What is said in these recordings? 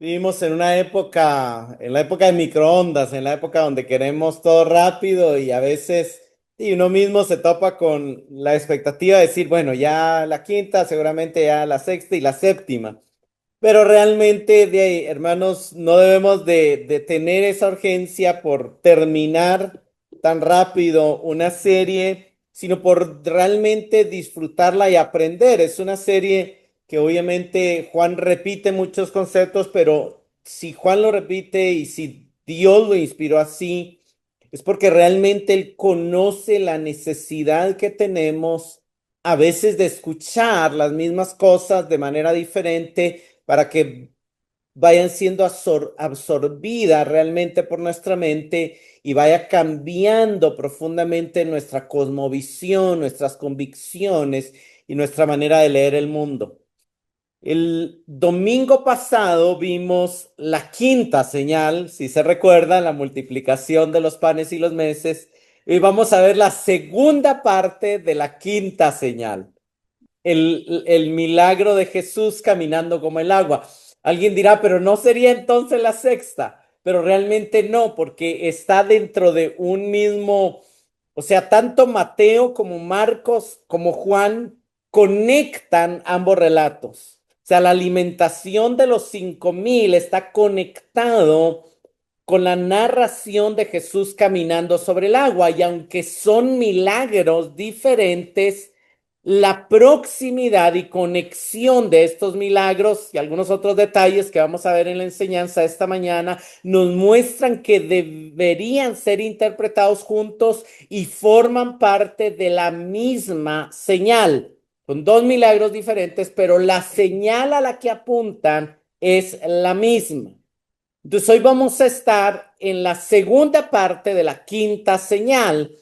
Vivimos en la época de microondas, en la época donde queremos todo rápido y a veces y uno mismo se topa con la expectativa de decir, bueno, ya la quinta, seguramente ya la sexta y la séptima. Pero realmente, hermanos, no debemos de tener esa urgencia por terminar tan rápido una serie, sino por realmente disfrutarla y aprender. Es una serie que obviamente Juan repite muchos conceptos, pero si Juan lo repite y si Dios lo inspiró así, es porque realmente él conoce la necesidad que tenemos a veces de escuchar las mismas cosas de manera diferente para que vayan siendo absorbidas realmente por nuestra mente y vaya cambiando profundamente nuestra cosmovisión, nuestras convicciones y nuestra manera de leer el mundo. El domingo pasado vimos la quinta señal, si se recuerda, la multiplicación de los panes y los meses, y vamos a ver la segunda parte de la quinta señal, el milagro de Jesús caminando como el agua. Alguien dirá, pero no sería entonces la sexta, pero realmente no, porque está dentro de un mismo, o sea, tanto Mateo como Marcos como Juan conectan ambos relatos. O sea, la alimentación de los 5,000 está conectado con la narración de Jesús caminando sobre el agua y aunque son milagros diferentes, la proximidad y conexión de estos milagros y algunos otros detalles que vamos a ver en la enseñanza esta mañana nos muestran que deberían ser interpretados juntos y forman parte de la misma señal. Son dos milagros diferentes, pero la señal a la que apuntan es la misma. Entonces hoy vamos a estar en la segunda parte de la quinta señal.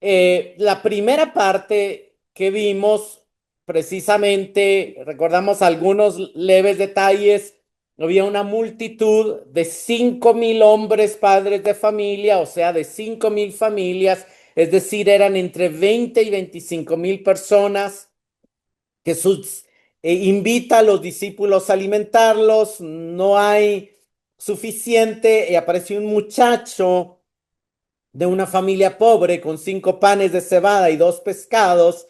La primera parte que vimos, precisamente, recordamos algunos leves detalles. Había una multitud de 5,000 hombres, padres de familia, o sea, de 5,000 familias, es decir, eran entre 20 y 25,000 personas. Jesús invita a los discípulos a alimentarlos, no hay suficiente, y apareció un muchacho de una familia pobre con 5 panes de cebada y 2 pescados.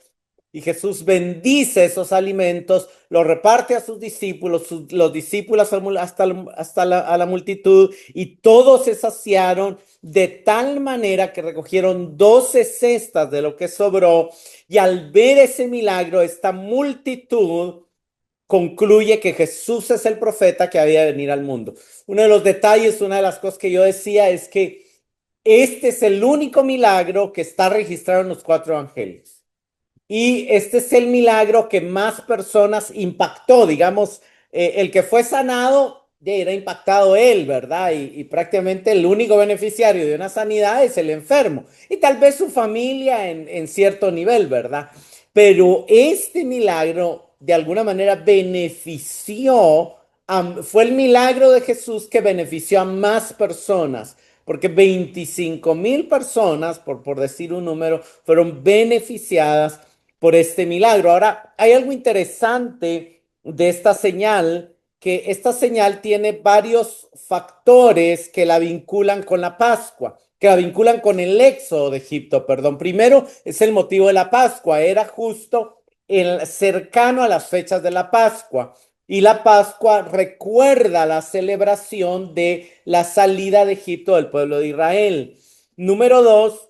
Y Jesús bendice esos alimentos, los reparte a sus discípulos, los discípulos a la multitud, y todos se saciaron de tal manera que recogieron 12 cestas de lo que sobró. Y al ver ese milagro, esta multitud concluye que Jesús es el profeta que había de venir al mundo. Uno de los detalles, una de las cosas que yo decía es que este es el único milagro que está registrado en los 4 evangelios. Y este es el milagro que más personas impactó, digamos, el que fue sanado, era impactado él, ¿verdad? Y prácticamente el único beneficiario de una sanidad es el enfermo. Y tal vez su familia en cierto nivel, ¿verdad? Pero este milagro de alguna manera benefició, fue el milagro de Jesús que benefició a más personas porque 25,000 personas, por decir un número, fueron beneficiadas por este milagro. Ahora, hay algo interesante de esta señal, que esta señal tiene varios factores que la vinculan con la Pascua, que la vinculan con el éxodo de Egipto, perdón. Primero es el motivo de la Pascua, era justo el cercano a las fechas de la Pascua. Y la Pascua recuerda la celebración de la salida de Egipto del pueblo de Israel. Número dos,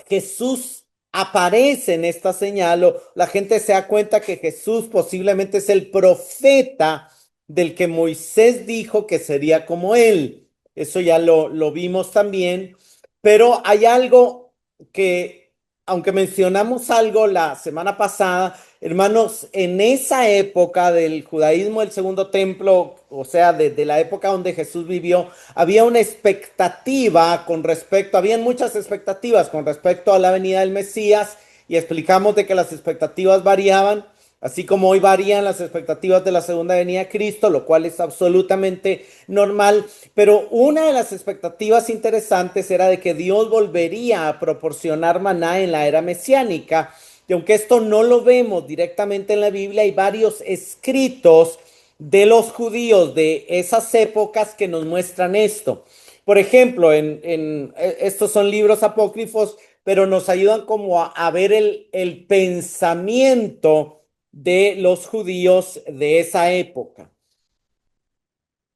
Jesús aparece en esta señal, o la gente se da cuenta que Jesús posiblemente es el profeta del que Moisés dijo que sería como él. Eso ya lo vimos también, pero hay algo que, aunque mencionamos algo la semana pasada, hermanos, en esa época del judaísmo del segundo templo, o sea, de la época donde Jesús vivió, había una expectativa con respecto, habían muchas expectativas con respecto a la venida del Mesías y explicamos de que las expectativas variaban, así como hoy varían las expectativas de la segunda venida de Cristo, lo cual es absolutamente normal, pero una de las expectativas interesantes era de que Dios volvería a proporcionar maná en la era mesiánica. Y aunque esto no lo vemos directamente en la Biblia, hay varios escritos de los judíos de esas épocas que nos muestran esto. Por ejemplo, estos son libros apócrifos, pero nos ayudan como a ver el pensamiento de los judíos de esa época.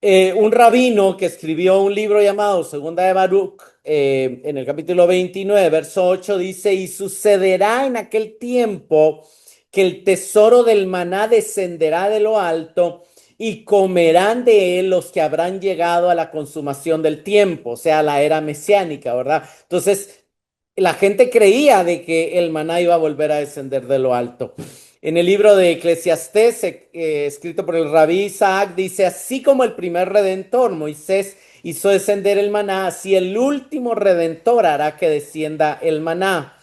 Un rabino que escribió un libro llamado Segunda de Baruch, en el capítulo 29, verso 8, dice, y sucederá en aquel tiempo que el tesoro del maná descenderá de lo alto y comerán de él los que habrán llegado a la consumación del tiempo, o sea, la era mesiánica, ¿verdad? Entonces, la gente creía de que el maná iba a volver a descender de lo alto. En el libro de Eclesiastés, escrito por el rabí Isaac, dice, así como el primer redentor, Moisés, hizo descender el maná, así el último redentor hará que descienda el maná.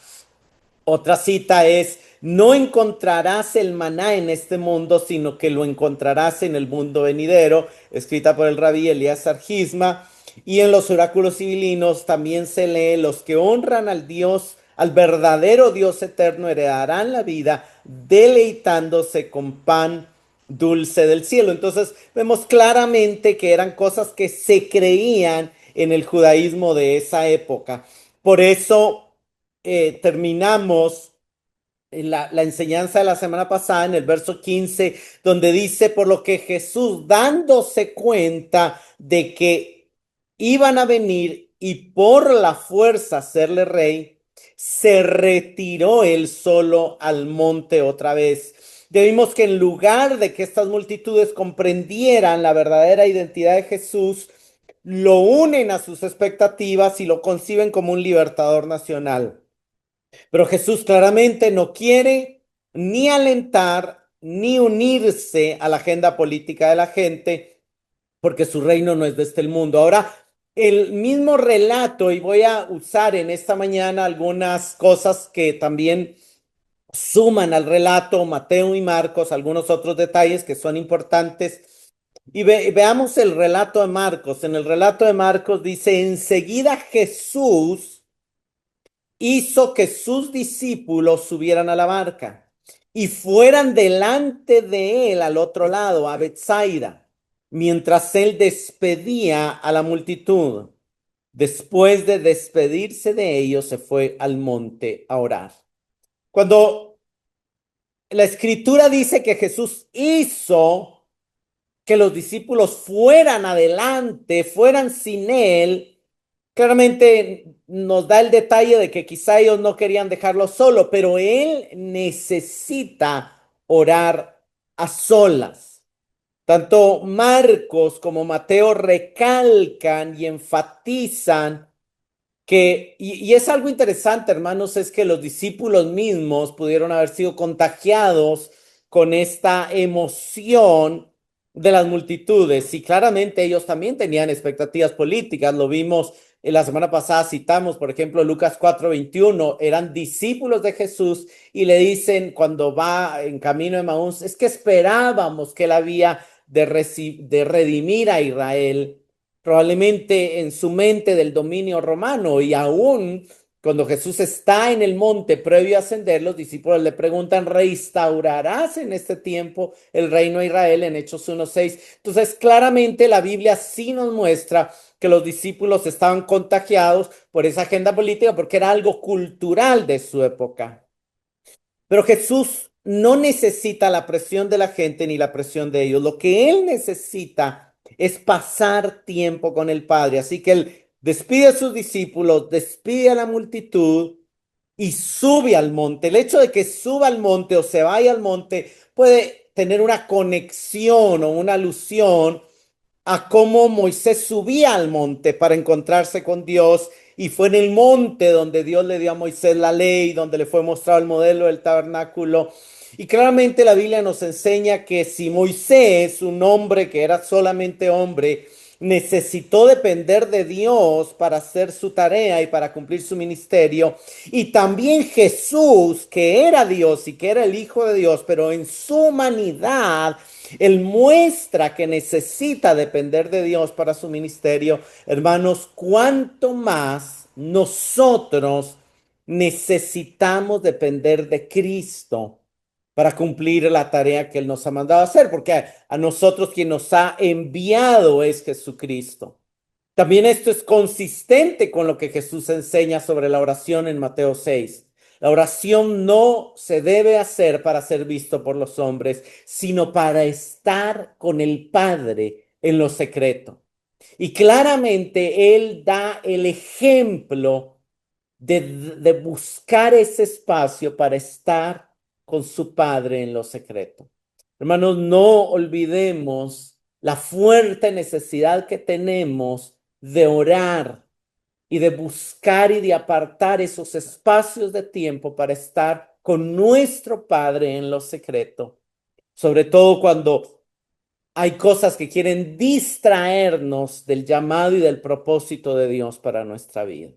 Otra cita es, no encontrarás el maná en este mundo, sino que lo encontrarás en el mundo venidero, escrita por el rabí Elías Argisma. Y en los oráculos civilinos también se lee, los que honran al Dios, al verdadero Dios eterno, heredarán la vida, deleitándose con pan dulce del cielo. Entonces vemos claramente que eran cosas que se creían en el judaísmo de esa época. Por eso terminamos la enseñanza de la semana pasada en el verso 15, donde dice, por lo que Jesús, dándose cuenta de que iban a venir y por la fuerza hacerle rey, se retiró él solo al monte otra vez. Ya vimos que en lugar de que estas multitudes comprendieran la verdadera identidad de Jesús, lo unen a sus expectativas y lo conciben como un libertador nacional. Pero Jesús claramente no quiere ni alentar ni unirse a la agenda política de la gente, porque su reino no es de este mundo. Ahora, el mismo relato, y voy a usar en esta mañana algunas cosas que también suman al relato, Mateo y Marcos, algunos otros detalles que son importantes. Y veamos el relato de Marcos. En el relato de Marcos dice, enseguida Jesús hizo que sus discípulos subieran a la barca y fueran delante de él al otro lado, a Bethsaida, mientras él despedía a la multitud. Después de despedirse de ellos, se fue al monte a orar. Cuando la escritura dice que Jesús hizo que los discípulos fueran adelante, fueran sin él, claramente nos da el detalle de que quizá ellos no querían dejarlo solo, pero él necesita orar a solas. Tanto Marcos como Mateo recalcan y enfatizan y es algo interesante, hermanos, es que los discípulos mismos pudieron haber sido contagiados con esta emoción de las multitudes y claramente ellos también tenían expectativas políticas, lo vimos en la semana pasada, citamos, por ejemplo, Lucas 4:21, eran discípulos de Jesús y le dicen cuando va en camino de Maús, es que esperábamos que él había de redimir a Israel probablemente en su mente del dominio romano y aún cuando Jesús está en el monte previo a ascender, los discípulos le preguntan, ¿restaurarás en este tiempo el reino de Israel en Hechos 1:6? Entonces, claramente la Biblia sí nos muestra que los discípulos estaban contagiados por esa agenda política porque era algo cultural de su época. Pero Jesús no necesita la presión de la gente ni la presión de ellos. Lo que él necesita es pasar tiempo con el Padre. Así que él despide a sus discípulos, despide a la multitud y sube al monte. El hecho de que suba al monte o se vaya al monte puede tener una conexión o una alusión a cómo Moisés subía al monte para encontrarse con Dios y fue en el monte donde Dios le dio a Moisés la ley, donde le fue mostrado el modelo del tabernáculo. Y claramente la Biblia nos enseña que si Moisés, un hombre que era solamente hombre, necesitó depender de Dios para hacer su tarea y para cumplir su ministerio, y también Jesús, que era Dios y que era el Hijo de Dios, pero en su humanidad, él muestra que necesita depender de Dios para su ministerio. Hermanos, cuánto más nosotros necesitamos depender de Cristo para cumplir la tarea que Él nos ha mandado hacer, porque a nosotros quien nos ha enviado es Jesucristo. También esto es consistente con lo que Jesús enseña sobre la oración en Mateo 6. La oración no se debe hacer para ser visto por los hombres, sino para estar con el Padre en lo secreto. Y claramente Él da el ejemplo de buscar ese espacio para estar con su Padre en lo secreto. Hermanos, no olvidemos la fuerte necesidad que tenemos de orar y de buscar y de apartar esos espacios de tiempo para estar con nuestro Padre en lo secreto, sobre todo cuando hay cosas que quieren distraernos del llamado y del propósito de Dios para nuestra vida.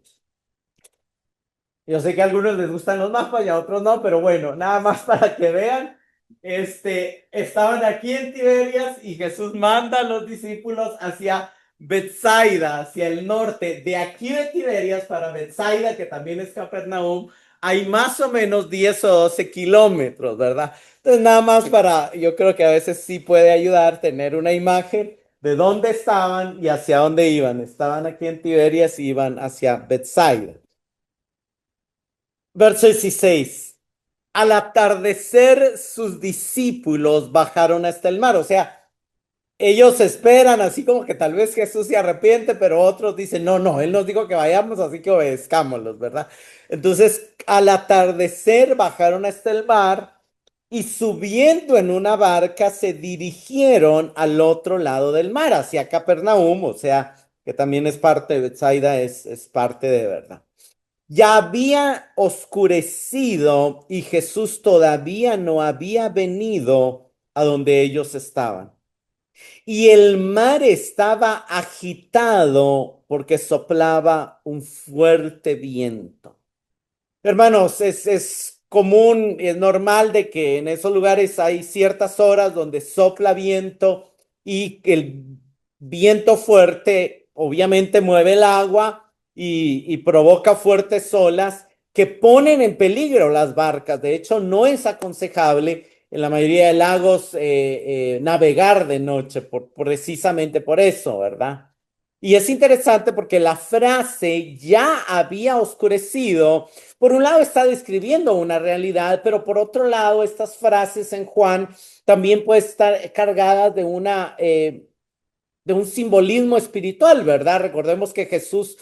Yo sé que a algunos les gustan los mapas y a otros no, pero bueno, nada más para que vean, estaban aquí en Tiberias y Jesús manda a los discípulos hacia Betsaida, hacia el norte. De aquí de Tiberias para Betsaida, que también es Capernaum, hay más o menos 10 o 12 kilómetros, ¿verdad? Entonces, nada más para, yo creo que a veces sí puede ayudar tener una imagen de dónde estaban y hacia dónde iban. Estaban aquí en Tiberias y iban hacia Betsaida. Verso 16. Al atardecer, sus discípulos bajaron hasta el mar. O sea, ellos esperan así como que tal vez Jesús se arrepiente, pero otros dicen, no, no, Él nos dijo que vayamos, así que obedezcámoslos, ¿verdad? Entonces, al atardecer, bajaron hasta el mar y subiendo en una barca se dirigieron al otro lado del mar, hacia Capernaum, o sea, que también es parte de Bethsaida, es parte de verdad. Ya había oscurecido y Jesús todavía no había venido a donde ellos estaban. Y el mar estaba agitado porque soplaba un fuerte viento. Hermanos, es común y es normal de que en esos lugares hay ciertas horas donde sopla viento y el viento fuerte obviamente mueve el agua y provoca fuertes olas que ponen en peligro las barcas. De hecho, no es aconsejable en la mayoría de lagos navegar de noche precisamente por eso, ¿verdad? Y es interesante porque la frase ya había oscurecido por un lado está describiendo una realidad, pero por otro lado estas frases en Juan también pueden estar cargadas de un simbolismo espiritual, ¿verdad? Recordemos que Jesús,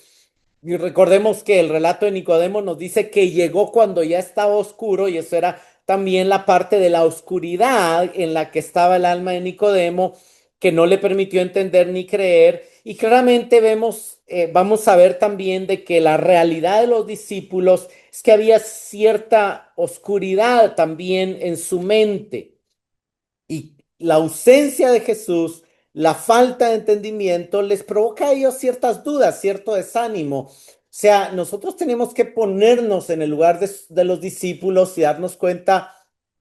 y recordemos que el relato de Nicodemo nos dice que llegó cuando ya estaba oscuro y eso era también la parte de la oscuridad en la que estaba el alma de Nicodemo, que no le permitió entender ni creer. Y claramente vemos, vamos a ver también de que la realidad de los discípulos es que había cierta oscuridad también en su mente. Y la ausencia de Jesús, la falta de entendimiento, les provoca a ellos ciertas dudas, cierto desánimo. O sea, nosotros tenemos que ponernos en el lugar de los discípulos y darnos cuenta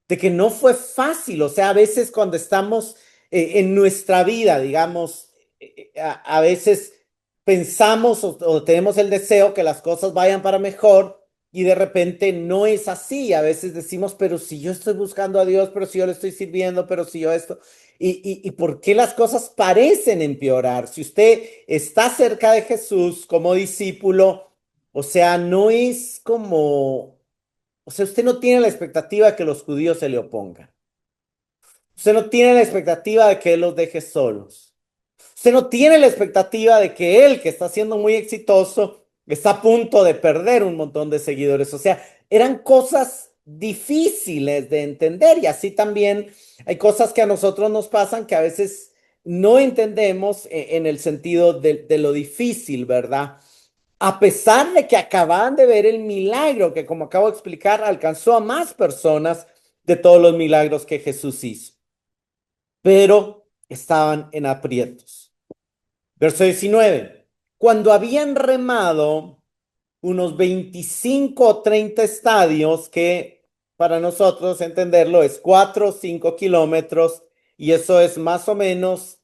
de que no fue fácil. O sea, a veces cuando estamos en nuestra vida, digamos, a veces pensamos o tenemos el deseo que las cosas vayan para mejor y de repente no es así. A veces decimos, pero si yo estoy buscando a Dios, pero si yo le estoy sirviendo, pero si yo esto. ¿Y por qué las cosas parecen empeorar? Si usted está cerca de Jesús como discípulo, o sea, no es como, o sea, usted no tiene la expectativa de que los judíos se le opongan. Usted no tiene la expectativa de que Él los deje solos. Usted no tiene la expectativa de que él, que está siendo muy exitoso, está a punto de perder un montón de seguidores. O sea, eran cosas difíciles de entender y así también hay cosas que a nosotros nos pasan que a veces no entendemos en el sentido de lo difícil, ¿verdad? A pesar de que acaban de ver el milagro que, como acabo de explicar, alcanzó a más personas de todos los milagros que Jesús hizo, pero estaban en aprietos. Verso 19. Cuando habían remado unos 25 o 30 estadios, que para nosotros entenderlo es 4 o 5 kilómetros, y eso es más o menos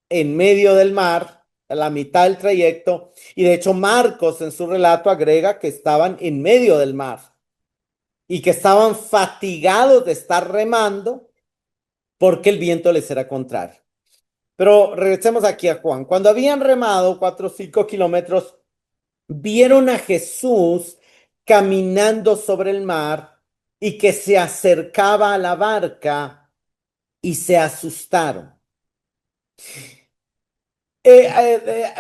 en medio del mar, a la mitad del trayecto, y de hecho Marcos en su relato agrega que estaban en medio del mar. y que estaban fatigados de estar remando porque el viento les era contrario. Pero regresemos aquí a Juan. Cuando habían remado 4 o 5 kilómetros, vieron a Jesús caminando sobre el mar y que se acercaba a la barca y se asustaron.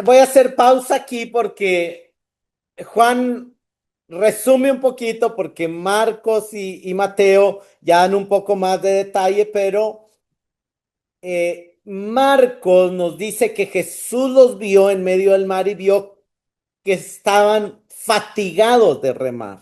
Voy a hacer pausa aquí porque Juan resume un poquito porque Marcos y Mateo ya dan un poco más de detalle, pero Marcos nos dice que Jesús los vio en medio del mar y vio que estaban fatigados de remar.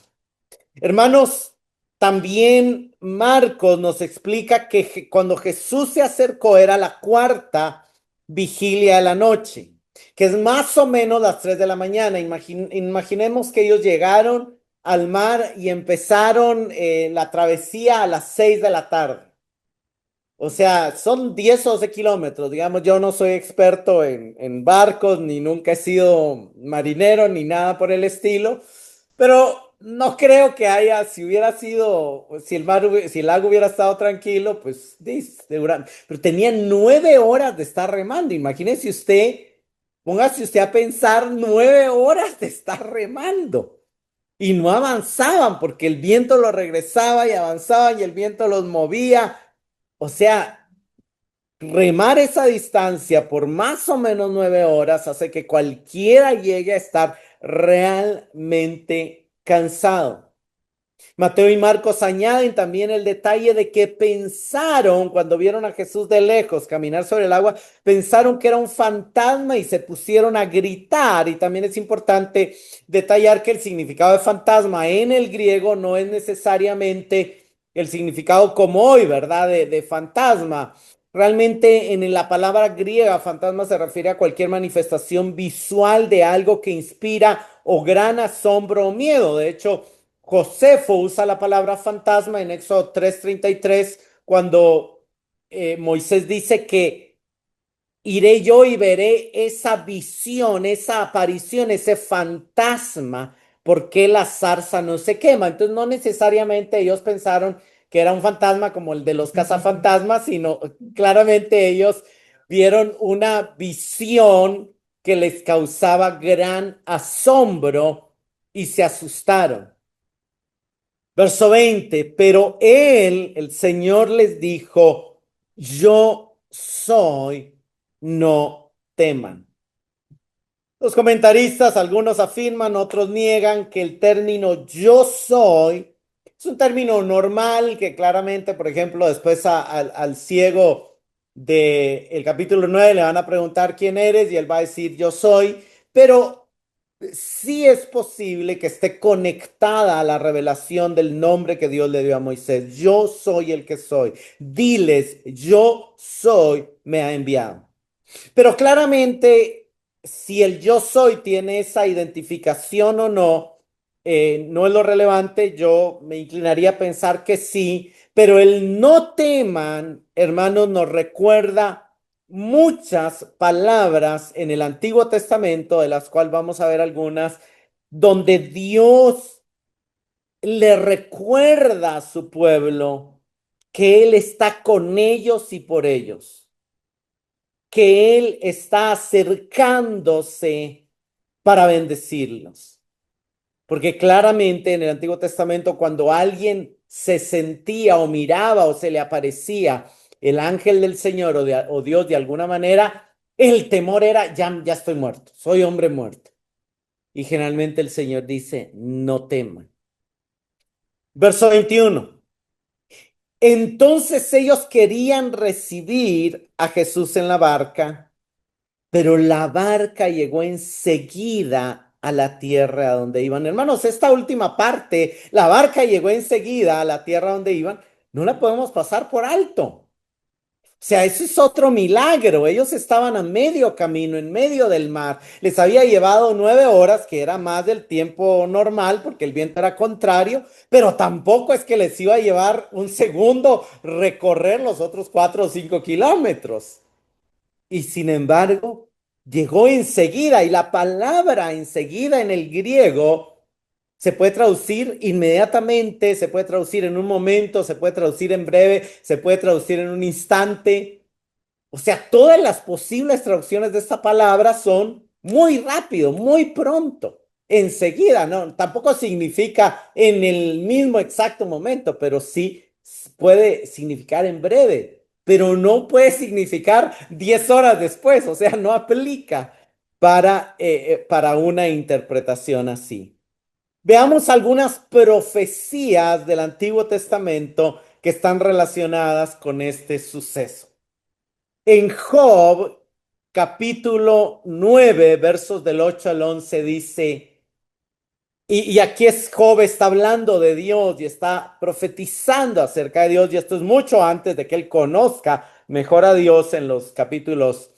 Hermanos, también Marcos nos explica que cuando Jesús se acercó era la cuarta vigilia de la noche, que es más o menos las 3 de la mañana. Imaginemos que ellos llegaron al mar y empezaron la travesía a las 6 de la tarde. O sea, son 10 o 12 kilómetros. Digamos, yo no soy experto en barcos, ni nunca he sido marinero, ni nada por el estilo, pero no creo que haya, si hubiera sido, si el mar, si el lago hubiera estado tranquilo, pues, pero tenían 9 horas de estar remando. Imagínese usted, póngase usted a pensar 9 horas de estar remando. Y no avanzaban porque el viento los regresaba y avanzaban y el viento los movía. O sea, remar esa distancia por más o menos 9 horas hace que cualquiera llegue a estar realmente cansado. Mateo y Marcos añaden también el detalle de que pensaron, cuando vieron a Jesús de lejos caminar sobre el agua, pensaron que era un fantasma y se pusieron a gritar. Y también es importante detallar que el significado de fantasma en el griego no es necesariamente el significado como hoy, ¿verdad? De fantasma. Realmente en la palabra griega fantasma se refiere a cualquier manifestación visual de algo que inspira o gran asombro o miedo. De hecho, Josefo usa la palabra fantasma en Éxodo 3:33 cuando Moisés dice que iré yo y veré esa visión, esa aparición, ese fantasma, porque la zarza no se quema. Entonces no necesariamente ellos pensaron que era un fantasma como el de los cazafantasmas, sino claramente ellos vieron una visión que les causaba gran asombro y se asustaron. Verso 20, pero él, el Señor les dijo, yo soy, no teman. Los comentaristas, algunos afirman, otros niegan que el término yo soy es un término normal que claramente, por ejemplo, después al ciego del capítulo 9 le van a preguntar quién eres y él va a decir yo soy, pero sí es posible que esté conectada a la revelación del nombre que Dios le dio a Moisés. Yo soy el que soy. Diles, yo soy, me ha enviado. Pero claramente, si el yo soy tiene esa identificación o no, no es lo relevante. Yo me inclinaría a pensar que sí, pero el no teman, hermanos, nos recuerda muchas palabras en el Antiguo Testamento, de las cuales vamos a ver algunas, donde Dios le recuerda a su pueblo que Él está con ellos y por ellos, que Él está acercándose para bendecirlos. Porque claramente en el Antiguo Testamento, cuando alguien se sentía o miraba o se le aparecía el ángel del Señor o Dios de alguna manera, el temor era, ya estoy muerto, soy hombre muerto. Y generalmente el Señor dice, no teman. Verso 21. Entonces ellos querían recibir a Jesús en la barca, pero la barca llegó enseguida a la tierra a donde iban. Hermanos, esta última parte, la barca llegó enseguida a la tierra donde iban, no la podemos pasar por alto. O sea, eso es otro milagro. Ellos estaban a medio camino, en medio del mar. Les había llevado 9 horas, que era más del tiempo normal, porque el viento era contrario, pero tampoco es que les iba a llevar un segundo recorrer los otros 4 o 5 kilómetros. Y sin embargo, llegó enseguida, y la palabra enseguida en el griego Se puede traducir inmediatamente, se puede traducir en un momento, se puede traducir en breve, se puede traducir en un instante. O sea, todas las posibles traducciones de esta palabra son muy rápido, muy pronto, enseguida, ¿no? Tampoco significa en el mismo exacto momento, pero sí puede significar en breve, pero no puede significar 10 horas después, o sea, no aplica para una interpretación así. Veamos algunas profecías del Antiguo Testamento que están relacionadas con este suceso. En Job, capítulo 9, versos del 8 al 11 dice, y aquí es Job está hablando de Dios y está profetizando acerca de Dios, y esto es mucho antes de que él conozca mejor a Dios en los capítulos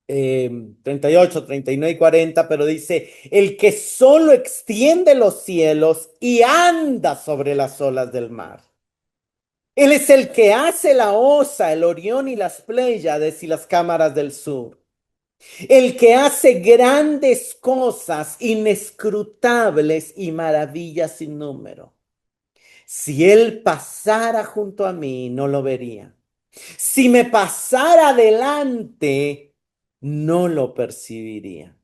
38, 39 y 40, pero dice, el que solo extiende los cielos y anda sobre las olas del mar. Él es el que hace la Osa, el Orión y las Pléyades y las cámaras del sur. El que hace grandes cosas inescrutables y maravillas sin número. Si él pasara junto a mí, no lo vería. Si me pasara adelante, no lo percibiría.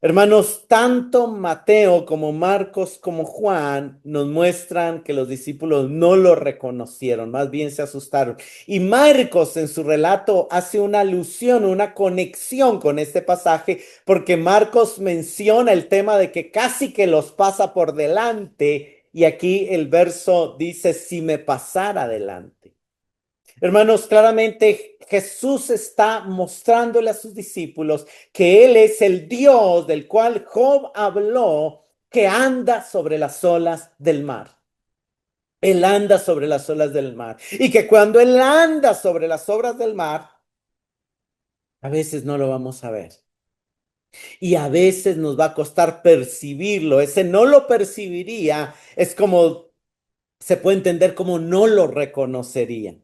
Hermanos, tanto Mateo como Marcos como Juan nos muestran que los discípulos no lo reconocieron, más bien se asustaron. Y Marcos en su relato hace una alusión, una conexión con este pasaje, porque Marcos menciona el tema de que casi que los pasa por delante, y aquí el verso dice, si me pasara adelante. Hermanos, claramente Jesús está mostrándole a sus discípulos que Él es el Dios del cual Job habló, que anda sobre las olas del mar. Él anda sobre las olas del mar. Y que cuando Él anda sobre las obras del mar, a veces no lo vamos a ver. Y a veces nos va a costar percibirlo. Ese no lo percibiría es como, se puede entender como no lo reconocería.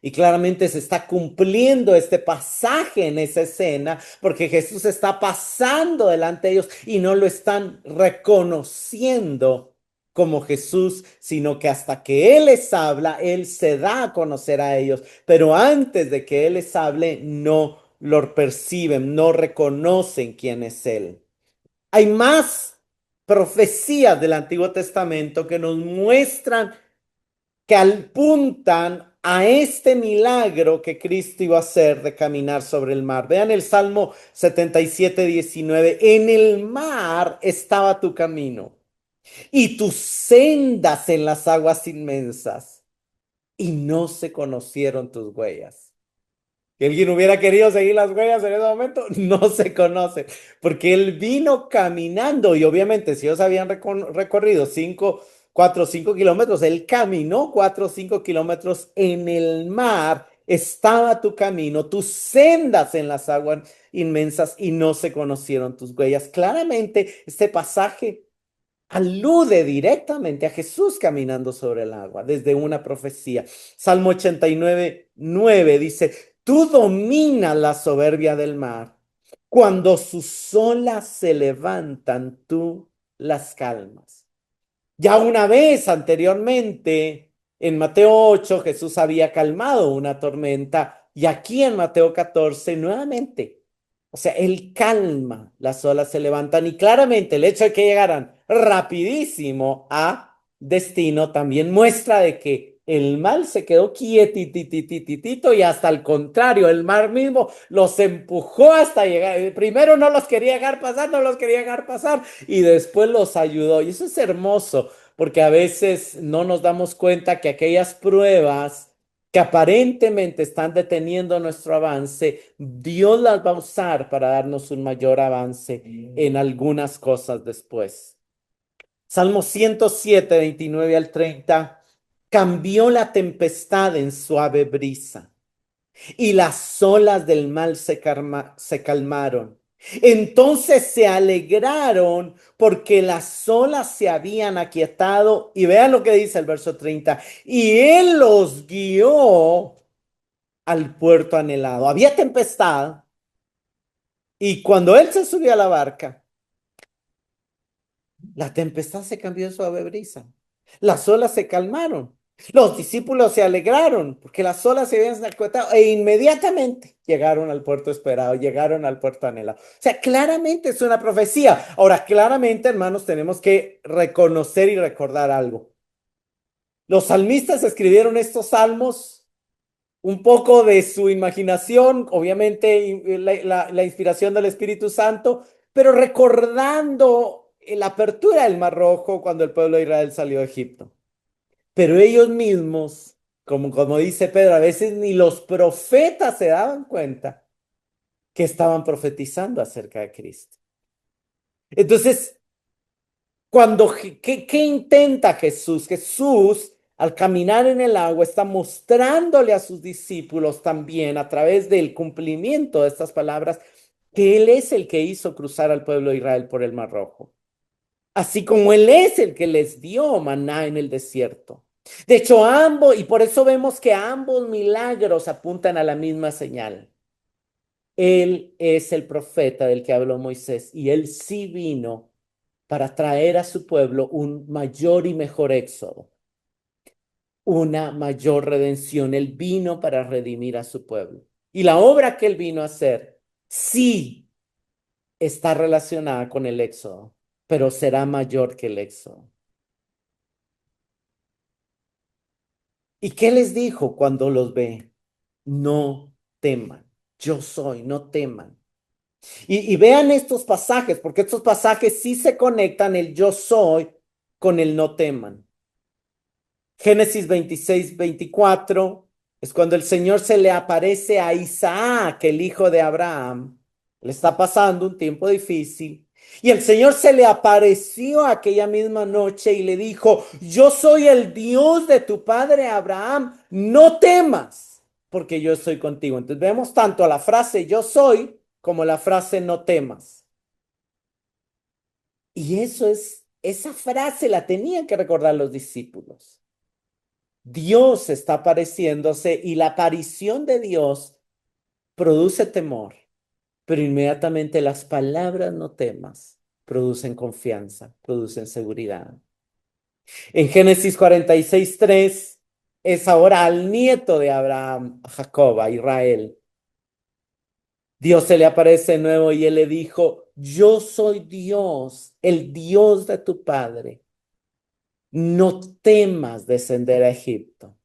Y claramente se está cumpliendo este pasaje en esa escena porque Jesús está pasando delante de ellos y no lo están reconociendo como Jesús, sino que hasta que Él les habla, Él se da a conocer a ellos. Pero antes de que Él les hable, no lo perciben, no reconocen quién es Él. Hay más profecías del Antiguo Testamento que nos muestran que apuntan a este milagro que Cristo iba a hacer de caminar sobre el mar. Vean el Salmo 77:19. En el mar estaba tu camino y tus sendas en las aguas inmensas, y no se conocieron tus huellas. Que alguien hubiera querido seguir las huellas en ese momento, no se conoce, porque él vino caminando y obviamente si ellos habían recorrido 4 o 5 kilómetros, él caminó 4 o 5 kilómetros en el mar, estaba tu camino, tus sendas en las aguas inmensas y no se conocieron tus huellas. Claramente este pasaje alude directamente a Jesús caminando sobre el agua desde una profecía. Salmo 89:9 dice, tú dominas la soberbia del mar. Cuando sus olas se levantan, tú las calmas. Ya una vez anteriormente, en Mateo 8, Jesús había calmado una tormenta y aquí en Mateo 14, nuevamente. O sea, él calma, las olas se levantan y claramente el hecho de que llegaran rapidísimo a destino también muestra de que el mar se quedó quietitititito y hasta al contrario, el mar mismo los empujó hasta llegar. Primero no los quería dejar pasar, no los quería dejar pasar y después los ayudó. Y eso es hermoso porque a veces no nos damos cuenta que aquellas pruebas que aparentemente están deteniendo nuestro avance, Dios las va a usar para darnos un mayor avance en algunas cosas después. Salmo 107:29 al 30. Cambió la tempestad en suave brisa y las olas del mar se calmaron. Entonces se alegraron porque las olas se habían aquietado. Y vean lo que dice el verso 30. Y él los guió al puerto anhelado. Había tempestad y cuando él se subió a la barca, La tempestad se cambió en suave brisa. Las olas se calmaron. Los discípulos se alegraron porque las olas se habían aquietado e inmediatamente llegaron al puerto esperado, llegaron al puerto anhelado. O sea, claramente es una profecía. Ahora, claramente, hermanos, tenemos que reconocer y recordar algo. Los salmistas escribieron estos salmos un poco de su imaginación, obviamente la inspiración del Espíritu Santo, pero recordando la apertura del Mar Rojo cuando el pueblo de Israel salió de Egipto. Pero ellos mismos, como dice Pedro, a veces ni los profetas se daban cuenta que estaban profetizando acerca de Cristo. Entonces, ¿qué intenta Jesús? Jesús, al caminar en el agua, está mostrándole a sus discípulos también, a través del cumplimiento de estas palabras, que Él es el que hizo cruzar al pueblo de Israel por el Mar Rojo. Así como Él es el que les dio maná en el desierto. De hecho, ambos, y por eso vemos que ambos milagros apuntan a la misma señal. Él es el profeta del que habló Moisés y Él sí vino para traer a su pueblo un mayor y mejor éxodo, una mayor redención. Él vino para redimir a su pueblo. Y la obra que Él vino a hacer sí está relacionada con el éxodo, pero será mayor que el éxodo. ¿Y qué les dijo cuando los ve? No teman. Yo soy, no teman. Y vean estos pasajes, porque estos pasajes sí se conectan el yo soy con el no teman. Génesis 26-24 es cuando el Señor se le aparece a Isaac, el hijo de Abraham. Le está pasando un tiempo difícil. Y el Señor se le apareció aquella misma noche y le dijo, yo soy el Dios de tu padre Abraham, no temas, porque yo estoy contigo. Entonces vemos tanto la frase yo soy como la frase no temas. Y esa frase la tenían que recordar los discípulos. Dios está apareciéndose y la aparición de Dios produce temor, pero inmediatamente las palabras no temas producen confianza, producen seguridad. En Génesis 46:3 es ahora al nieto de Abraham, a Jacob, a Israel. Dios se le aparece de nuevo y él le dijo, yo soy Dios, el Dios de tu padre. No temas descender a Egipto.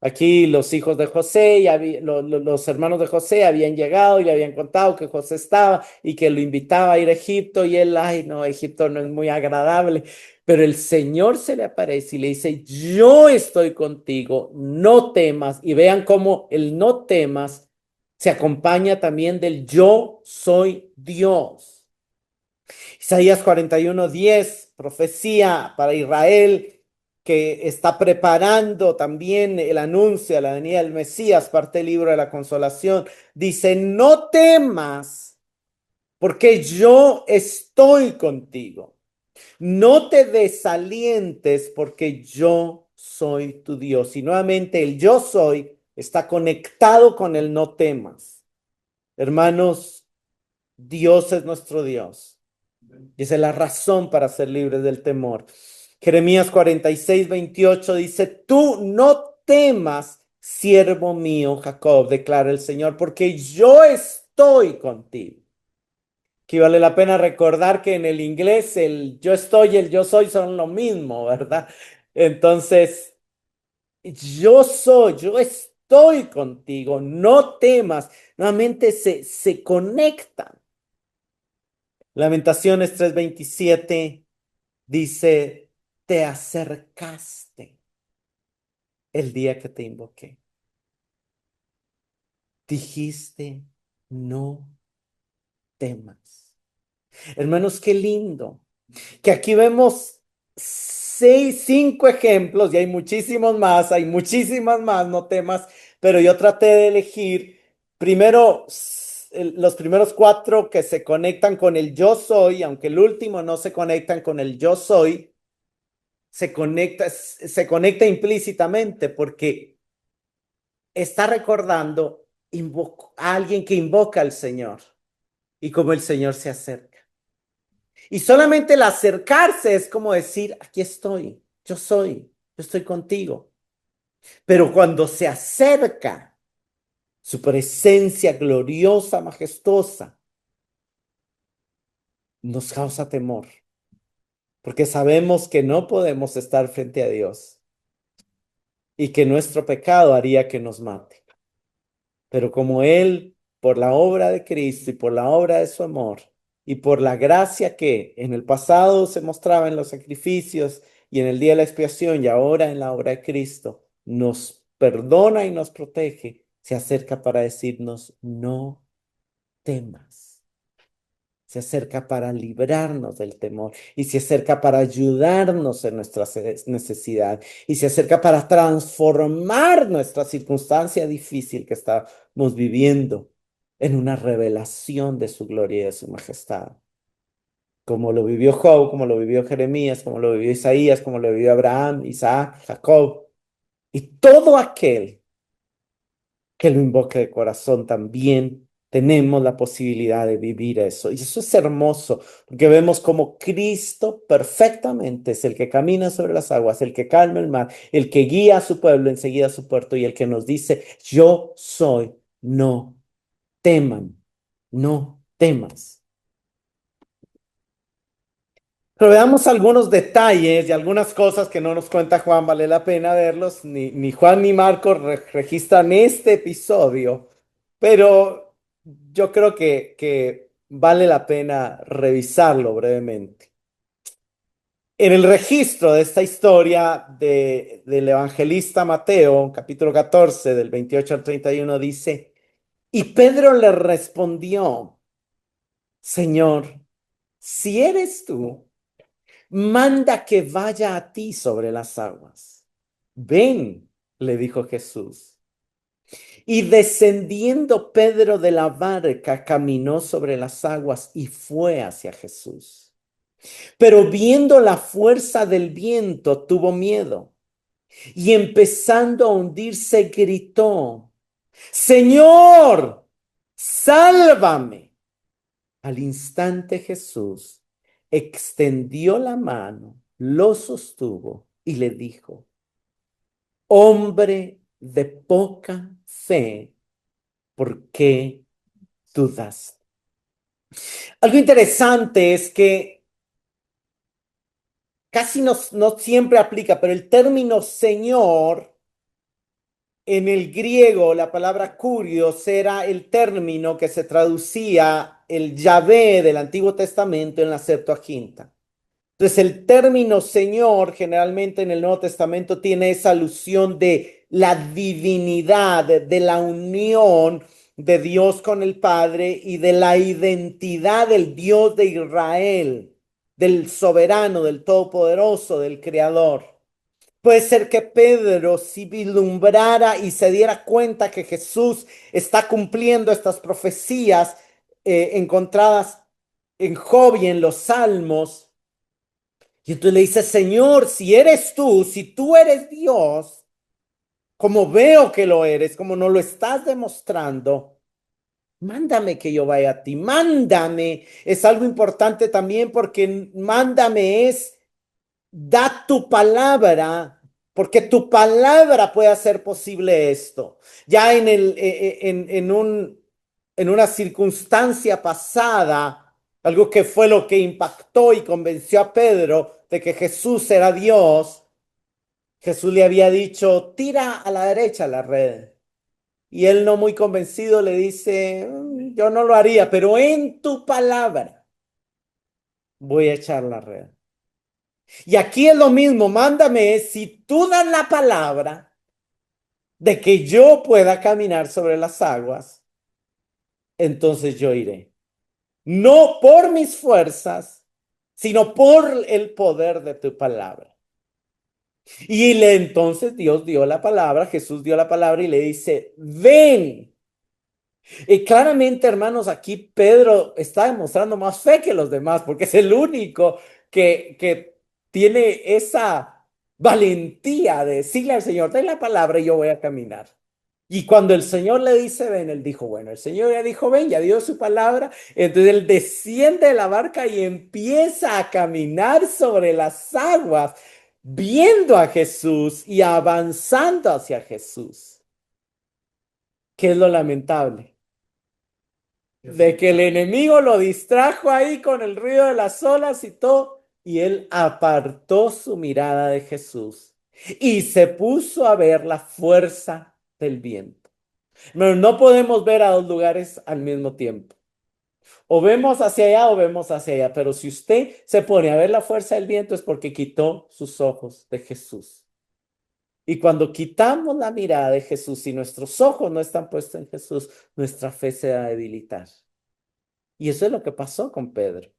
Aquí los hijos de José, los hermanos de José habían llegado y le habían contado que José estaba y que lo invitaba a ir a Egipto y él, ay, no, Egipto no es muy agradable. Pero el Señor se le aparece y le dice, yo estoy contigo, no temas. Y vean cómo el no temas se acompaña también del yo soy Dios. Isaías 41:10, profecía para Israel que está preparando también el anuncio a la venida del Mesías, parte del libro de la consolación. Dice, no temas, porque yo estoy contigo. No te desalientes, porque yo soy tu Dios. Y nuevamente el yo soy está conectado con el no temas. Hermanos, Dios es nuestro Dios. Y esa es la razón para ser libres del temor. Jeremías 46:28 dice, tú no temas, siervo mío Jacob, declara el Señor, porque yo estoy contigo. Aquí vale la pena recordar que en el inglés el yo estoy y el yo soy son lo mismo, ¿verdad? Entonces, yo soy, yo estoy contigo, no temas. Nuevamente se conectan. Lamentaciones 3:27 dice, te acercaste el día que te invoqué. Dijiste, no temas. Hermanos, qué lindo. Que aquí vemos cinco ejemplos y hay muchísimos más, hay muchísimas más, no temas, pero yo traté de elegir primero los primeros cuatro que se conectan con el yo soy, aunque el último no se conectan con el yo soy, se conecta implícitamente porque está recordando a alguien que invoca al Señor y cómo el Señor se acerca. Y solamente el acercarse es como decir, aquí yo estoy contigo. Pero cuando se acerca su presencia gloriosa, majestuosa, nos causa temor, porque sabemos que no podemos estar frente a Dios y que nuestro pecado haría que nos mate. Pero como Él, por la obra de Cristo y por la obra de su amor y por la gracia que en el pasado se mostraba en los sacrificios y en el día de la expiación y ahora en la obra de Cristo, nos perdona y nos protege, se acerca para decirnos, no temas. Se acerca para librarnos del temor y se acerca para ayudarnos en nuestra necesidad y se acerca para transformar nuestra circunstancia difícil que estamos viviendo en una revelación de su gloria y de su majestad. Como lo vivió Job, como lo vivió Jeremías, como lo vivió Isaías, como lo vivió Abraham, Isaac, Jacob y todo aquel que lo invoque de corazón también tenemos la posibilidad de vivir eso. Y eso es hermoso, porque vemos como Cristo perfectamente es el que camina sobre las aguas, el que calma el mar, el que guía a su pueblo enseguida a su puerto y el que nos dice, yo soy, no teman, no temas. Pero veamos algunos detalles y algunas cosas que no nos cuenta Juan, vale la pena verlos, ni Juan ni Marcos registran este episodio, pero yo creo que vale la pena revisarlo brevemente. En el registro de esta historia del evangelista Mateo, capítulo 14, del 28 al 31, dice, y Pedro le respondió, Señor, si eres tú, manda que vaya a ti sobre las aguas. Ven, le dijo Jesús. Y descendiendo Pedro de la barca, caminó sobre las aguas y fue hacia Jesús. Pero viendo la fuerza del viento, tuvo miedo y empezando a hundirse, gritó, Señor, sálvame. Al instante Jesús extendió la mano, lo sostuvo y le dijo, hombre de poca fe, ¿por qué dudas? Algo interesante es que casi no siempre aplica, pero el término Señor en el griego, la palabra kurios era el término que se traducía el Yahvé del Antiguo Testamento en la Septuaginta. Entonces, el término Señor generalmente en el Nuevo Testamento tiene esa alusión de la divinidad, de la unión de Dios con el Padre y de la identidad del Dios de Israel, del soberano, del todopoderoso, del creador. Puede ser que Pedro si vislumbrara y se diera cuenta que Jesús está cumpliendo estas profecías encontradas en Job y en los Salmos. Y entonces le dice, Señor, si eres tú, si tú eres Dios, como veo que lo eres, como no lo estás demostrando, mándame que yo vaya a ti, mándame. Es algo importante también porque mándame es, da tu palabra, porque tu palabra puede hacer posible esto. Ya en una circunstancia pasada, algo que fue lo que impactó y convenció a Pedro de que Jesús era Dios, Jesús le había dicho, tira a la derecha la red. Y él no muy convencido le dice, yo no lo haría, pero en tu palabra voy a echar la red. Y aquí es lo mismo, mándame, si tú das la palabra de que yo pueda caminar sobre las aguas, entonces yo iré. No por mis fuerzas, sino por el poder de tu palabra. Entonces Dios dio la palabra, Jesús dio la palabra y le dice, ven. Y claramente, hermanos, aquí Pedro está demostrando más fe que los demás, porque es el único que tiene esa valentía de decirle al Señor, dale la palabra y yo voy a caminar. Y cuando el Señor le dice, ven, él dijo, bueno, el Señor ya dijo, ven, ya dio su palabra. Entonces él desciende de la barca y empieza a caminar sobre las aguas, viendo a Jesús y avanzando hacia Jesús. ¿Qué es lo lamentable? De que el enemigo lo distrajo ahí con el ruido de las olas y todo, y él apartó su mirada de Jesús y se puso a ver la fuerza del viento. Pero no podemos ver a dos lugares al mismo tiempo. O vemos hacia allá o vemos hacia allá. Pero si usted se pone a ver la fuerza del viento es porque quitó sus ojos de Jesús. Y cuando quitamos la mirada de Jesús y nuestros ojos no están puestos en Jesús, nuestra fe se va a debilitar. Y eso es lo que pasó con Pedro.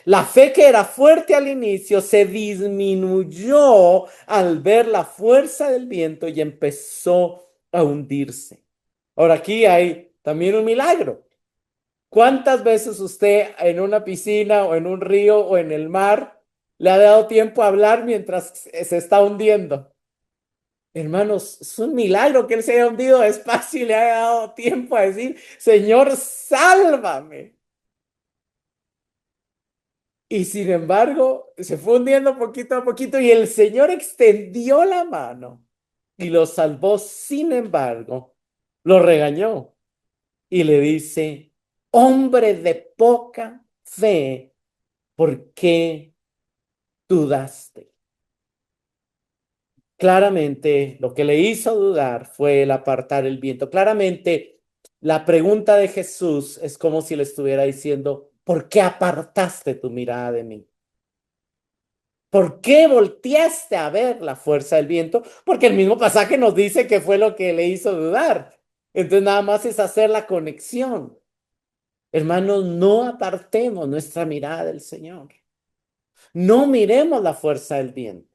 La fe que era fuerte al inicio se disminuyó al ver la fuerza del viento y empezó a hundirse. Ahora aquí hay también un milagro. ¿Cuántas veces usted en una piscina o en un río o en el mar le ha dado tiempo a hablar mientras se está hundiendo? Hermanos, es un milagro que él se haya hundido despacio y le haya dado tiempo a decir, Señor, sálvame. Y sin embargo, se fue hundiendo poquito a poquito y el Señor extendió la mano y lo salvó. Sin embargo, lo regañó y le dice, hombre de poca fe, ¿por qué dudaste? Claramente, lo que le hizo dudar fue el apartar el viento. Claramente, la pregunta de Jesús es como si le estuviera diciendo, ¿por qué apartaste tu mirada de mí? ¿Por qué volteaste a ver la fuerza del viento? Porque el mismo pasaje nos dice que fue lo que le hizo dudar. Entonces nada más es hacer la conexión. Hermanos, no apartemos nuestra mirada del Señor. No miremos la fuerza del viento.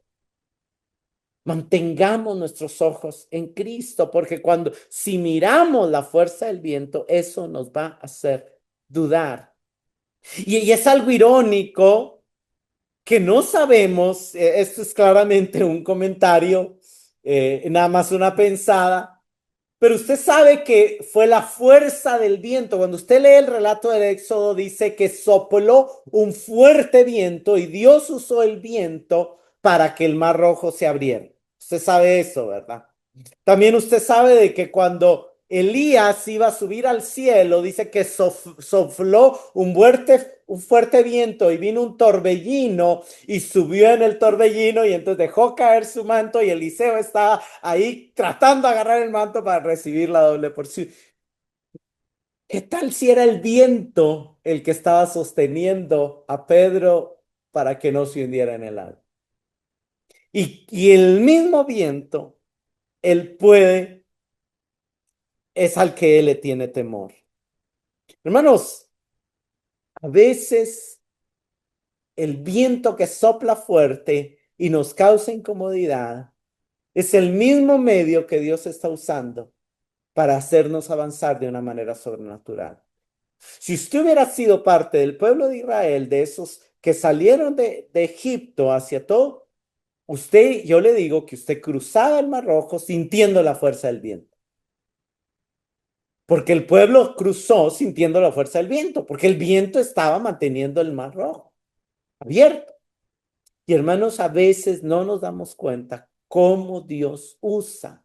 Mantengamos nuestros ojos en Cristo, porque si miramos la fuerza del viento, eso nos va a hacer dudar. Y es algo irónico que no sabemos, esto es claramente un comentario, nada más una pensada, pero usted sabe que fue la fuerza del viento. Cuando usted lee el relato del Éxodo, dice que sopló un fuerte viento y Dios usó el viento para que el mar rojo se abriera. Usted sabe eso, ¿verdad? También usted sabe de que cuando Elías iba a subir al cielo, dice que sopló un fuerte viento y vino un torbellino y subió en el torbellino y entonces dejó caer su manto y Eliseo estaba ahí tratando de agarrar el manto para recibir la doble porción. ¿Qué tal si era el viento el que estaba sosteniendo a Pedro para que no se hundiera en el agua? Y el mismo viento, él puede es al que él le tiene temor. Hermanos, a veces el viento que sopla fuerte y nos causa incomodidad es el mismo medio que Dios está usando para hacernos avanzar de una manera sobrenatural. Si usted hubiera sido parte del pueblo de Israel, de esos que salieron de Egipto hacia todo, yo le digo que usted cruzaba el Mar Rojo sintiendo la fuerza del viento. Porque el pueblo cruzó sintiendo la fuerza del viento, porque el viento estaba manteniendo el mar rojo abierto. Y hermanos, a veces no nos damos cuenta cómo Dios usa